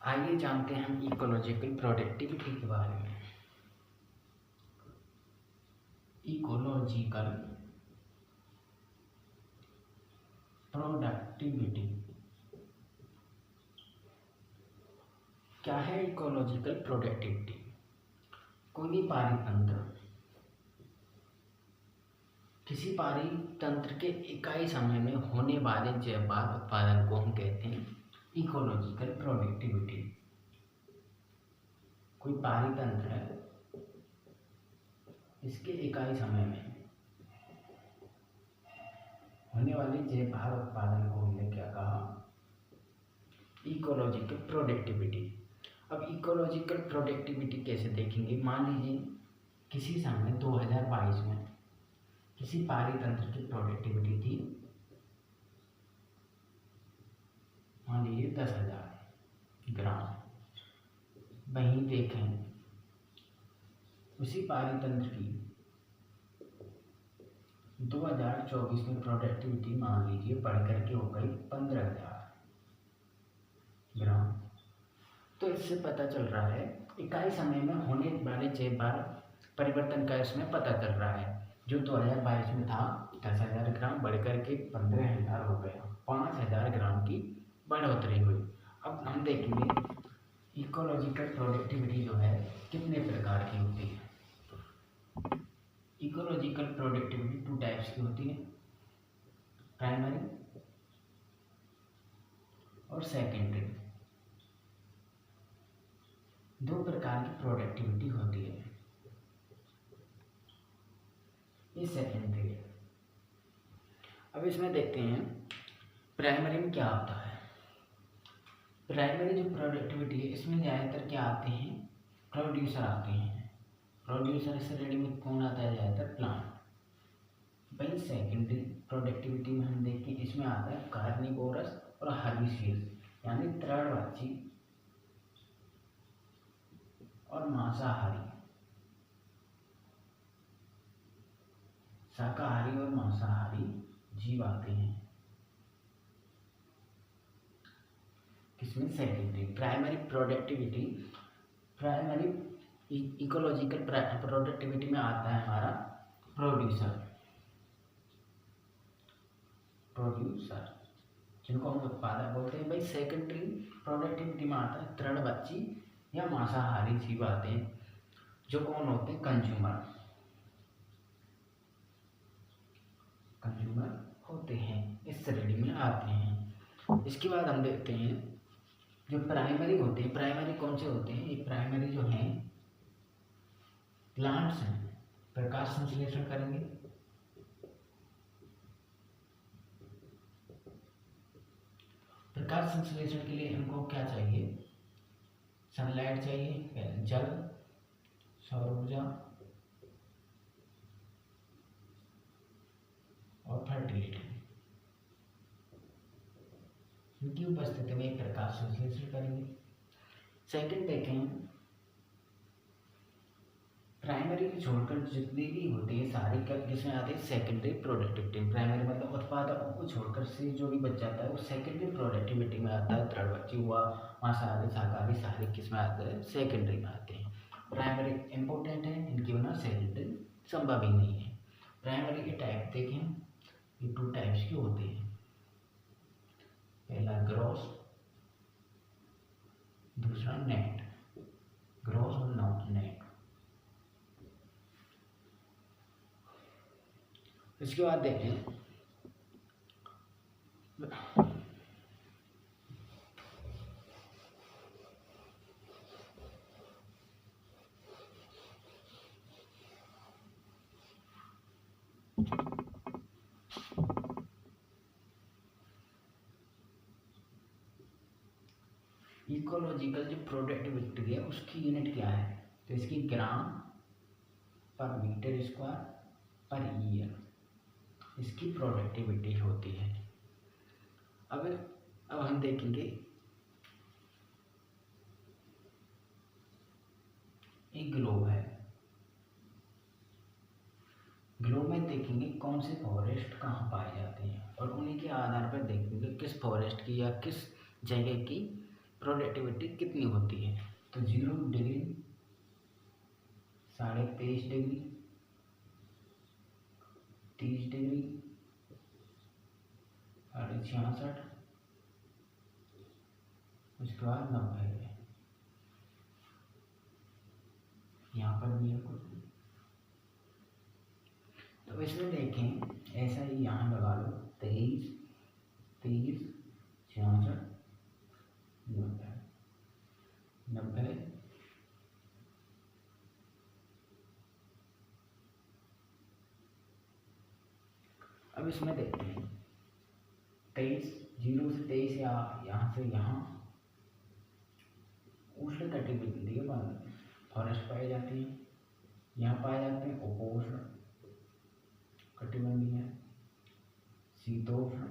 आइए जानते हैं हम इकोलॉजिकल प्रोडक्टिविटी के बारे में। इकोलॉजिकल प्रोडक्टिविटी क्या है? इकोलॉजिकल प्रोडक्टिविटी कोई भी पारितंत्र किसी पारितंत्र के इकाई समय में होने वाले जैववाद उत्पादन को हम कहते हैं इकोलॉजिकल प्रोडक्टिविटी। कोई पारितंत्र है, इसके इकाई समय में होने वाले जैववाद उत्पादन को हमने क्या कहा? Ecological productivity. अब इकोलॉजिकल प्रोडक्टिविटी कैसे देखेंगे? मान लीजिए किसी समय 2022 में किसी पारितंत्र की प्रोडक्टिविटी थी, मान लीजिए 10,000 ग्राम। वहीं देखें उसी पारितंत्र की 2024 में प्रोडक्टिविटी मान लीजिए बढ़ करके हो गई 15,000 ग्राम। तो इससे पता चल रहा है इकाई समय में होने वाले जैववाद परिवर्तन का इसमें पता चल रहा है। जो 2022 में था 10,000 ग्राम बढ़ करके 15,000 हो गया, 5,000 ग्राम की बढ़ोतरी हुई। अब हम देखेंगे इकोलॉजिकल प्रोडक्टिविटी जो है कितने प्रकार की होती है। इकोलॉजिकल प्रोडक्टिविटी 2 टाइप्स की होती है, प्राइमरी और सेकेंडरी। 2 प्रकार की प्रोडक्टिविटी होती है। ये सेकेंडरी है। अब इसमें देखते हैं प्राइमरी में क्या होता है। प्राइमरी जो प्रोडक्टिविटी है इसमें ज़्यादातर क्या आते हैं? प्रोड्यूसर आते हैं। प्रोड्यूसर श्रेणी में कौन आता है? ज़्यादातर प्लांट। वही सेकेंडरी प्रोडक्टिविटी में हम देखें इसमें आता है कार्निवोरस और हर्बिवोरस, यानी तृणभक्षी और मांसाहारी, शाकाहारी और मांसाहारी जीव आते हैं। किसमें? Secondary. Primary productivity, primary ecological productivity में आता है हमारा प्रोड्यूसर जिनको हम उत्पादक बोलते हैं। भाई सेकेंडरी प्रोडक्टिविटी में आता है तृणभक्षी या मांसाहारी जीव आते हैं, जो कौन होते हैं? कंज्यूमर होते हैं, इस श्रेणी में आते हैं। इसके बाद हम देखते हैं जो प्राइमरी होते हैं। प्राइमरी कौन से होते हैं? ये प्राइमरी जो हैं प्लांट्स हैं, प्रकाश संश्लेषण करेंगे। प्रकाश संश्लेषण के लिए इनको क्या चाहिए? सनलाइट चाहिए, जल, सौर ऊर्जा और फर्टिलिटी। इनकी उपस्थिति में प्रकाश संश्लेषण करेंगे। सेकंड देखें, प्राइमरी को छोड़कर जितनी भी होती है सारी किसमें आते हैं? Secondary productivity. प्राइमरी मतलब उत्पादकों को छोड़कर से जो भी बच जाता है वो सेकेंडरी प्रोडक्टिविटी में आता है। तृणभक्षी हुआ, मांसाहारी, शाकाहारी, सारे किसमें आते हैं? सेकेंडरी में आते हैं। प्राइमरी इंपॉर्टेंट है, इनके बिना सेकेंडरी संभव ही नहीं है। प्राइमरी के टाइप देखें, ये 2 टाइप्स की होती है। पहला ग्रॉस, दूसरा नेट। ग्रॉस और नेट। इसके बाद देखें इकोलॉजिकल जो प्रोडक्टिविटी है उसकी यूनिट क्या है? तो इसकी ग्राम per metre square per year इसकी प्रोडक्टिविटी होती है। अब हम देखेंगे एक ग्लोब है। ग्लोब में देखेंगे कौन से फॉरेस्ट कहाँ पाए जाते हैं और उन्हीं के आधार पर देखेंगे किस फॉरेस्ट की या किस जगह की प्रोडक्टिविटी कितनी होती है, तो 0 डिग्री, 23.5 डिग्री, 30 डिग्री, 66.5, उसके बाद 90। यहाँ पर भी है कुछ, तो इसमें देखें ऐसा ही यहाँ लगा लो 23, 30, 66, 90। अब इसमें देखते हैं 23, 0 से 23 या यहाँ से यहाँ उष्ण कटिबंधीय फॉरेस्ट पाई जाती है। यहाँ पाए जाते हैं उपोष्ण कटिबंधीय, शीतोष्ण,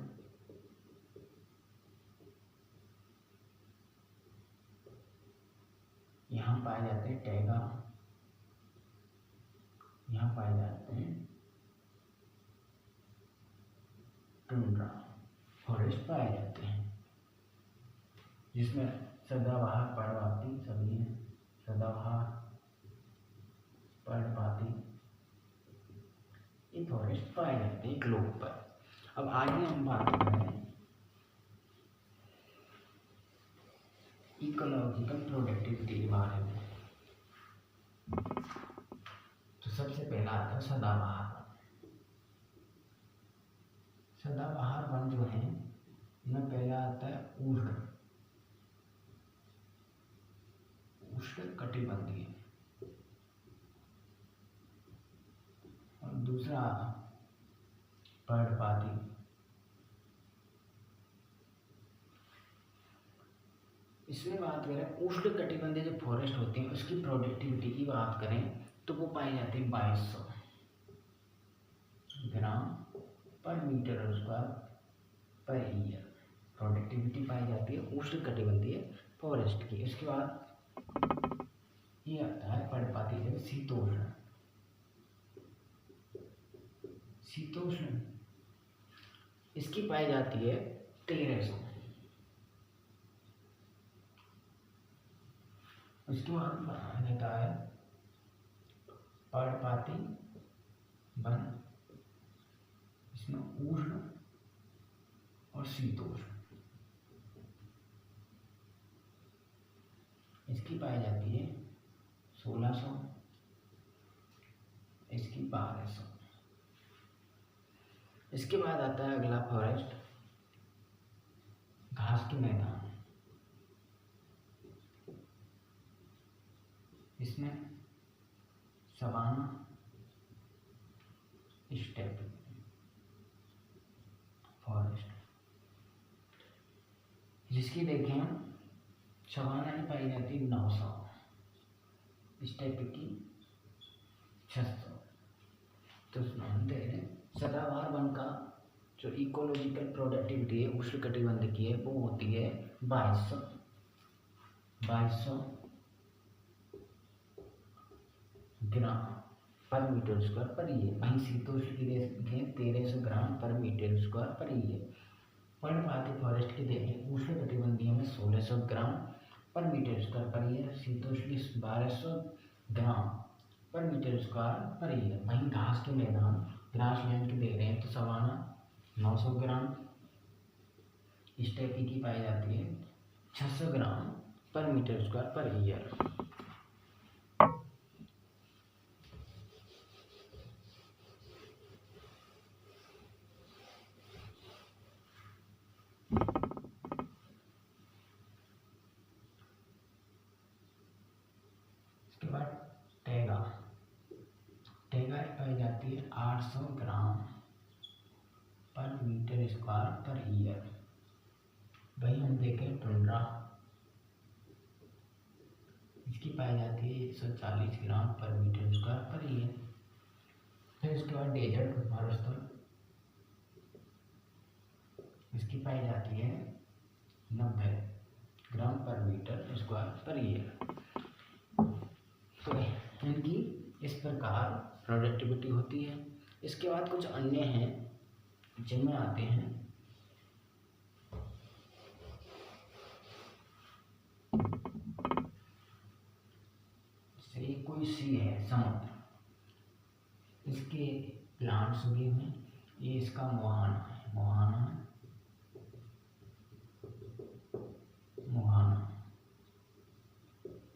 यहाँ पाए जाते हैं टैगा, यहाँ पाए जाते हैं टुंड्रा फॉरेस्ट पाए जाते हैं, जिसमें सदाबहार, पर्णपाती सभी हैं। सदाबहार, पर्णपाती ये फॉरेस्ट पाए जाते हैं ग्लोब पर। अब आगे हम बात करें इकोलॉजिकल प्रोडक्टिविटी के बारे में। तो सबसे पहला आता है सदाबहार वन। सदाबहार वन जो है इनमें पहला आता है उष्ण कटिबंधीय, और दूसरा पर्णपाती। इसमें बात करें उष्ण कटिबंधीय जो फॉरेस्ट होते हैं उसकी प्रोडक्टिविटी की बात करें तो वो पाई जाती है 2200 gram per metre square per year. Productivity पाई जाती है उष्ण कटिबंधीय फॉरेस्ट की। इसके बाद ये आता है पर्णपाती है शीतोष्ण। शीतोष्ण इसकी पाई जाती है 1300। उसके बाद रहता है पर्णपाती वन, इसमें उष्ण और शीतोष्ण, इसकी पाई जाती है 1600, इसकी 1200। इसके बाद आता है अगला फॉरेस्ट घास के मैदान। इसमें सवाना, स्टेप फॉरेस्ट, जिसकी देखें हम सवाना में पाई जाती है 900, स्टेप की 600। तो हम दे रहे सदाबहार वन का जो इकोलॉजिकल प्रोडक्टिविटी है उष्ण कटिबंध की है वो होती है 2200 gram per metre square per year. वहीं शीतोष्ण की देखें 1300 ग्राम per metre square per year. पर्णपाती फॉरेस्ट की देखें उष्ण कटिबंधीय में 1600 ग्राम per metre square per year. शीतोष्ण की 1200 ग्राम per metre square per year. वहीं घास के मैदान ग्रास लैंड की दे रहे हैं तो सवाना 900 ग्राम, स्टेपी की पाई जाती है 600 ग्राम per metre square per year. इसके बाद टैगा पाई जाती है 800 ग्राम per metre square per year. वही हम देखें टुंड्रा, इसकी पाई जाती है 140 ग्राम per metre square per year. फिर इसके बाद डेजर्ट मरुस्थल, इसकी पाई जाती है 90 ग्राम per metre square per year. तो इनकी इस प्रकार प्रोडक्टिविटी होती है। इसके बाद कुछ अन्य हैं जिनमें आते हैं जैसे कोई सी है समुद्र, इसके प्लांट्स उगे हुए, ये इसका मुहाना है, मुहाना।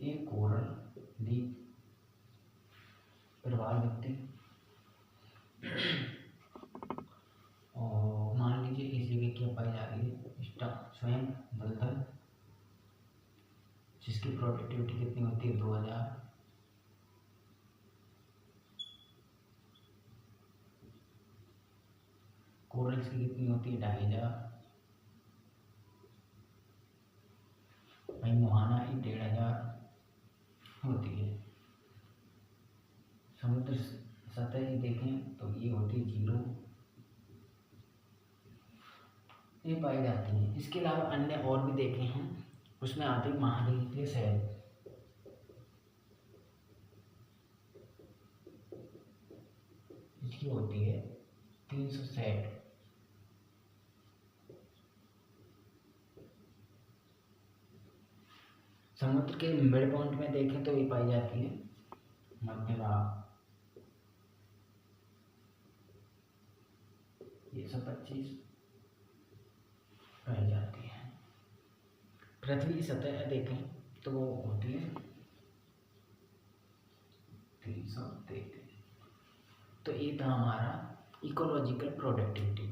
ये कोरल द्वीप, प्रवाल व्यक्ति। और मान लीजिए इस जगह क्या पाई जा रही है, स्वयं दलदल, जिसकी प्रोडक्टिविटी कितनी होती है 2000। कोरल्स की कितनी होती है 2500। भाई मुहाना ही 1500 होती है। समुद्र सतह ही देखें तो ये होती है 0, ये पाई जाती है। इसके अलावा अन्य और भी देखे हैं, उसमें आती है महाद्वीपीय सैल, इसकी होती है 360। समुद्र के मिड पॉइंट में देखें तो ये पाई जाती है मध्य भाग, ये 125 पाई जाती है। पृथ्वी की सतह देखें तो वो होती है 333। तो ये था हमारा इकोलॉजिकल प्रोडक्टिविटी।